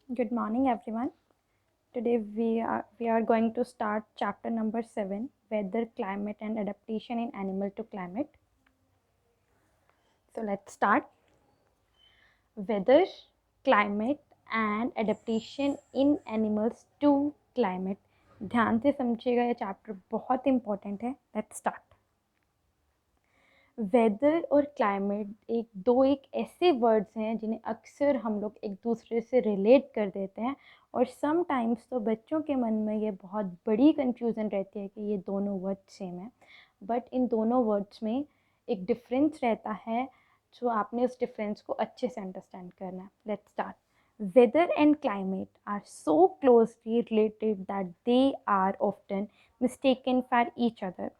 Good morning, everyone. Today we are going to start chapter number 7, Weather, Climate and Adaptation in Animal to Climate. So let's start. Weather, Climate and Adaptation in Animals to Climate. ध्यान से समझिएगा, ये chapter बहुत important है. Let's start. Weather और climate एक ऐसे words हैं जिन्हें अक्सर हम लोग एक दूसरे से रिलेट कर देते हैं, और समटाइम्स तो बच्चों के मन में ये बहुत बड़ी कंफ्यूजन रहती है कि ये दोनों वर्ड सेम है. बट इन दोनों वर्ड्स में एक डिफरेंस रहता है, जो आपने उस डिफरेंस को अच्छे से अंडरस्टैंड करना है. Let's start. Weather and climate are so closely related that they are often mistaken for each other.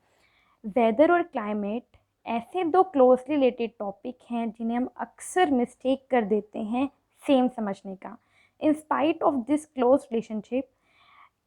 Weather और क्लाइमेट ऐसे दो क्लोजली रिलेटेड टॉपिक हैं जिन्हें हम अक्सर मिस्टेक कर देते हैं सेम समझने का. In spite of this close relationship,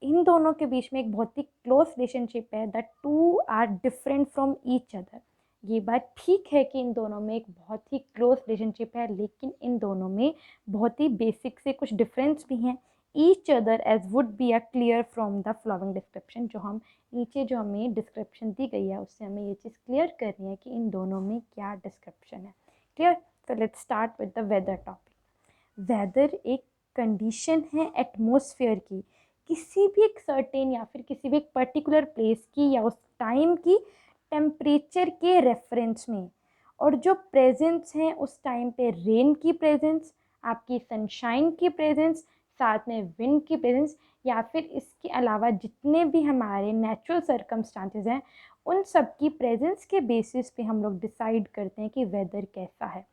इन दोनों के बीच में एक बहुत ही क्लोज रिलेशनशिप है. The two are different from each other. ये बात ठीक है कि इन दोनों में एक बहुत ही क्लोज रिलेशनशिप है, लेकिन इन दोनों में बहुत ही बेसिक से कुछ डिफरेंस भी हैं. Each other as would be a clear from the flowing description. जो हम नीचे जो हमें डिस्क्रिप्शन दी गई है उससे हमें ये चीज़ क्लियर करनी है कि इन दोनों में क्या डिस्क्रिप्शन है. क्लियर. तो let's start with the weather topic. Weather एक कंडीशन है एटमॉस्फेयर की, किसी भी एक सर्टेन या फिर किसी भी एक पर्टिकुलर प्लेस की या उस टाइम की टेम्परेचर के रेफरेंस में. और जो प्रेजेंस है उस टाइम पे रेन की प्रेजेंस, आपकी सनशाइन की प्रेजेंस, साथ में विंड की प्रेजेंस, या फिर इसके अलावा जितने भी हमारे नेचुरल सर्कमस्टांसेस हैं उन सब की प्रेजेंस के बेसिस पे हम लोग डिसाइड करते हैं कि वेदर कैसा है.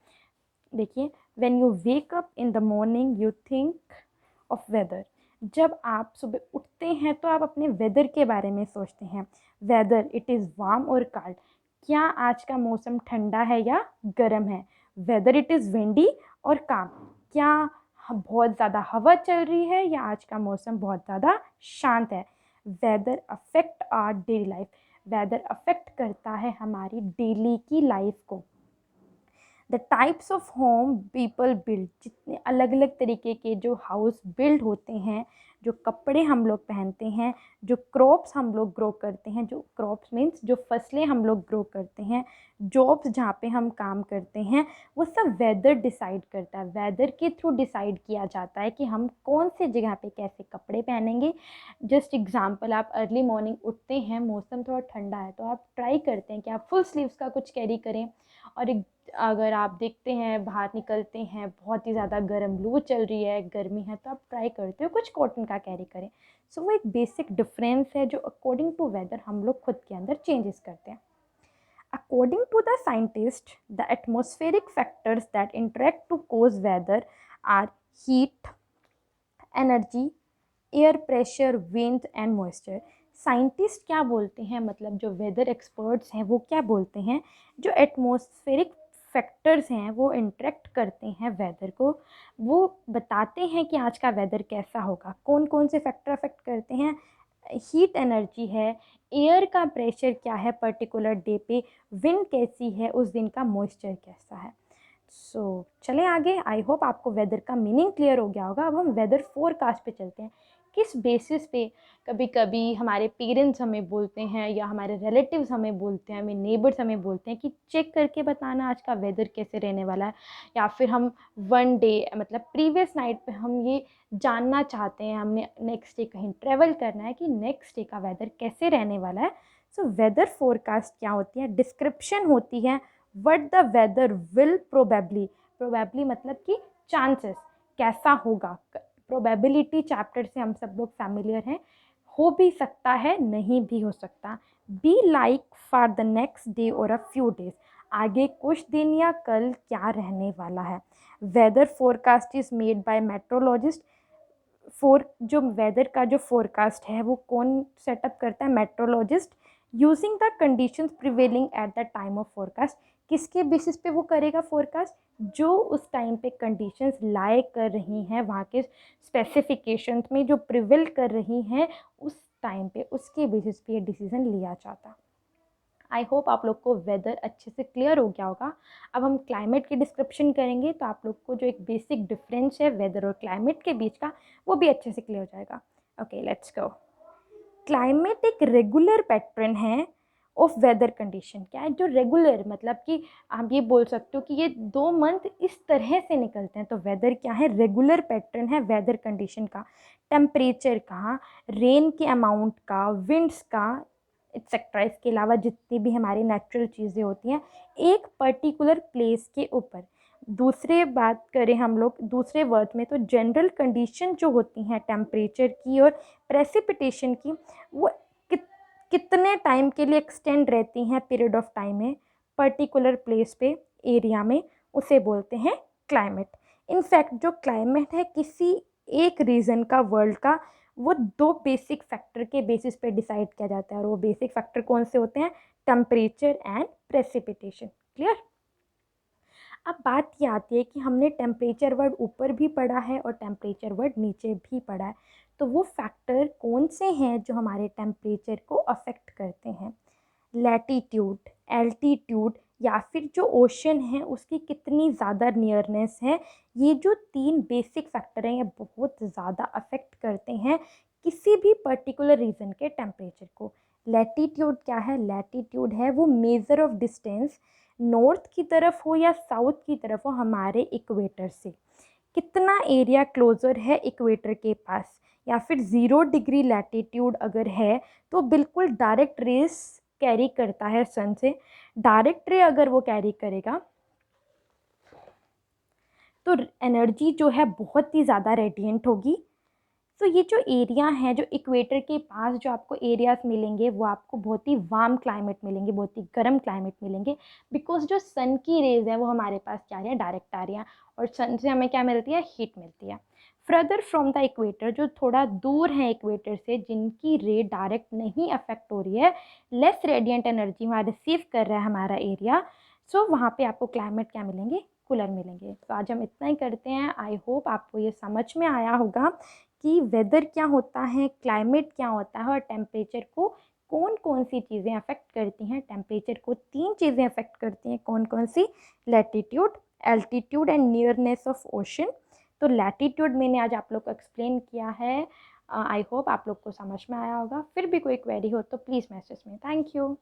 देखिए, when you wake up in the morning you think of weather. जब आप सुबह उठते हैं तो आप अपने वेदर के बारे में सोचते हैं. वेदर इट इज़ वार्म और कोल्ड. क्या आज का मौसम ठंडा है या गर्म है. वेदर इट इज़ विंडी और काम. क्या बहुत ज़्यादा हवा चल रही है या आज का मौसम बहुत ज़्यादा शांत है. Weather affect our daily life. Weather affect करता है हमारी डेली की लाइफ को. The types of home people build. जितने अलग अलग तरीके के जो हाउस बिल्ड होते हैं, जो कपड़े हम लोग पहनते हैं, जो क्रॉप्स हम लोग ग्रो करते हैं, जो क्रॉप्स मीन्स जो फसलें हम लोग ग्रो करते हैं, जॉब्स जहाँ पे हम काम करते हैं, वो सब वेदर डिसाइड करता है. वेदर के थ्रू डिसाइड किया जाता है कि हम कौन से जगह पे कैसे कपड़े पहनेंगे. जस्ट एग्जांपल, आप अर्ली मॉर्निंग उठते हैं, मौसम थोड़ा ठंडा है तो आप ट्राई करते हैं कि आप फुल स्लीव्स का कुछ कैरी करें. और एक अगर आप देखते हैं बाहर निकलते हैं बहुत ही ज़्यादा गर्म लू चल रही है, गर्मी है, तो आप ट्राई करते हो कुछ कॉटन का कैरी करें. सो वो एक बेसिक डिफरेंस है जो अकॉर्डिंग टू वेदर हम लोग खुद के अंदर चेंजेस करते हैं. According to the scientist, the atmospheric factors that interact to cause weather are heat, energy, air pressure, wind and moisture. Scientist क्या बोलते हैं, मतलब जो वेदर एक्सपर्ट्स हैं वो क्या बोलते हैं, जो एटमॉस्फेरिक फैक्टर्स हैं वो इंटरेक्ट करते हैं वेदर को. वो बताते हैं कि आज का वेदर कैसा होगा. कौन कौन से फैक्टर अफेक्ट करते हैं. हीट एनर्जी है, एयर का प्रेशर क्या है पर्टिकुलर डे पे, विंड कैसी है उस दिन का, मॉइस्चर कैसा है. चलें आगे. आई होप आपको वेदर का मीनिंग क्लियर हो गया होगा. अब हम वेदर फोरकास्ट पे चलते हैं. किस बेसिस पे कभी कभी हमारे पेरेंट्स हमें बोलते हैं या हमारे रिलेटिव्स हमें बोलते हैं, हमें नेबर्स हमें बोलते हैं कि चेक करके बताना आज का वेदर कैसे रहने वाला है. या फिर हम वन डे मतलब प्रीवियस नाइट पे हम ये जानना चाहते हैं, हमने नेक्स्ट डे कहीं ट्रैवल करना है, कि नेक्स्ट डे का वेदर कैसे रहने वाला है. वेदर फोरकास्ट क्या होती है, डिस्क्रिप्शन होती है what the weather will probably मतलब कि चांसेस कैसा होगा. प्रोबेबिलिटी चैप्टर से हम सब लोग फैमिलियर हैं. हो भी सकता है, नहीं भी हो सकता. Be like for the next day और अ फ्यू डेज. आगे कुछ दिन या कल क्या रहने वाला है. Weather forecast is made by meteorologist. जो वेदर का जो फोरकास्ट है वो कौन सेटअप करता है, meteorologist. Using the conditions prevailing at the time of forecast. किसके बेसिस पे वो करेगा फोरकास्ट, जो उस टाइम पे कंडीशंस लाए कर रही हैं, वहाँ के स्पेसिफिकेशंस में जो प्रिवेल कर रही हैं उस टाइम पे, उसके बेसिस पे ये डिसीजन लिया जाता. आई होप आप लोग को वेदर अच्छे से क्लियर हो गया होगा। अब हम क्लाइमेट की डिस्क्रिप्शन करेंगे तो आप लोग को जो एक बेसिक डिफरेंस है वेदर और क्लाइमेट के बीच का वो भी अच्छे से क्लियर हो जाएगा। Okay, let's go. क्लाइमेट एक रेगुलर पैटर्न है ऑफ वेदर कंडीशन। क्या है जो रेगुलर, मतलब कि आप ये बोल सकते हो कि ये 2 मंथ इस तरह से निकलते हैं। तो वेदर क्या है, रेगुलर पैटर्न है वेदर कंडीशन का, टेम्परेचर का, रेन के अमाउंट का, विंड्स का, एक्सेट्रा। इसके अलावा जितनी भी हमारी नेचुरल चीज़ें होती हैं एक पर्टिकुलर प्लेस के ऊपर। दूसरे बात करें हम लोग दूसरे वर्ड में, तो जनरल कंडीशन जो होती हैं टेम्परेचर की और प्रेसिपिटेशन की, वो कितने टाइम के लिए एक्सटेंड रहती हैं पीरियड ऑफ टाइम में पर्टिकुलर प्लेस पे, एरिया में, उसे बोलते हैं क्लाइमेट। इनफैक्ट जो क्लाइमेट है किसी एक रीजन का, वर्ल्ड का, वो 2 बेसिक फैक्टर के बेसिस पे डिसाइड किया जाता है। और वो बेसिक फैक्टर कौन से होते हैं, टेम्परेचर एंड प्रेसिपिटेशन। क्लियर। अब बात ये आती है कि हमने टेम्परेचर वर्ड ऊपर भी पढ़ा है और टेम्परेचर वर्ड नीचे भी पढ़ा है, तो वो फैक्टर कौन से हैं जो हमारे टेम्परेचर को अफेक्ट करते हैं। लैटीट्यूड, एल्टीट्यूड, या फिर जो ओशन है उसकी कितनी ज़्यादा नियरनेस है, ये जो 3 बेसिक फैक्टर हैं ये बहुत ज़्यादा अफेक्ट करते हैं किसी भी पर्टिकुलर रीजन के टेम्परेचर को। लैटीट्यूड क्या है, लैटीट्यूड है वो मेज़र ऑफ डिस्टेंस, नॉर्थ की तरफ हो या साउथ की तरफ हो हमारे इक्वेटर से, कितना एरिया क्लोज़र है इक्वेटर के पास। या फिर 0 डिग्री लैटीट्यूड अगर है तो बिल्कुल डायरेक्ट रेस कैरी करता है सन से। डायरेक्ट रे अगर वो कैरी करेगा तो एनर्जी जो है बहुत ही ज़्यादा रेडिएंट होगी। तो ये जो एरिया है, जो इक्वेटर के पास जो आपको एरियाज मिलेंगे वो आपको बहुत ही वार्म क्लाइमेट मिलेंगे, बहुत ही गर्म क्लाइमेट मिलेंगे, बिकॉज जो सन की रेज है वो हमारे पास क्या आ रही है, डायरेक्ट आ रही है, और सन से हमें क्या मिलती है, हीट मिलती है। फर्दर फ्रॉम द इक्वेटर, जो थोड़ा दूर है इक्वेटर से, जिनकी रे डायरेक्ट नहीं अफेक्ट हो रही है, लेस रेडिएंट एनर्जी वहाँ रिसीव कर रहा है हमारा एरिया, सो वहाँ पे आपको क्लाइमेट क्या मिलेंगे, कूलर मिलेंगे। तो आज हम इतना ही करते हैं। आई होप आपको ये समझ में आया होगा कि वेदर क्या होता है, क्लाइमेट क्या होता है, और टेम्परेचर को कौन कौन सी चीज़ें अफेक्ट करती हैं। टेम्परेचर को 3 चीज़ें अफेक्ट करती हैं, कौन कौन सी, latitude, altitude and nearness of ocean. तो लैटीट्यूड मैंने आज आप लोग को एक्सप्लेन किया है। आई होप आप लोग को समझ में आया होगा। फिर भी कोई क्वेरी हो तो प्लीज़ मैसेज में। Thank you.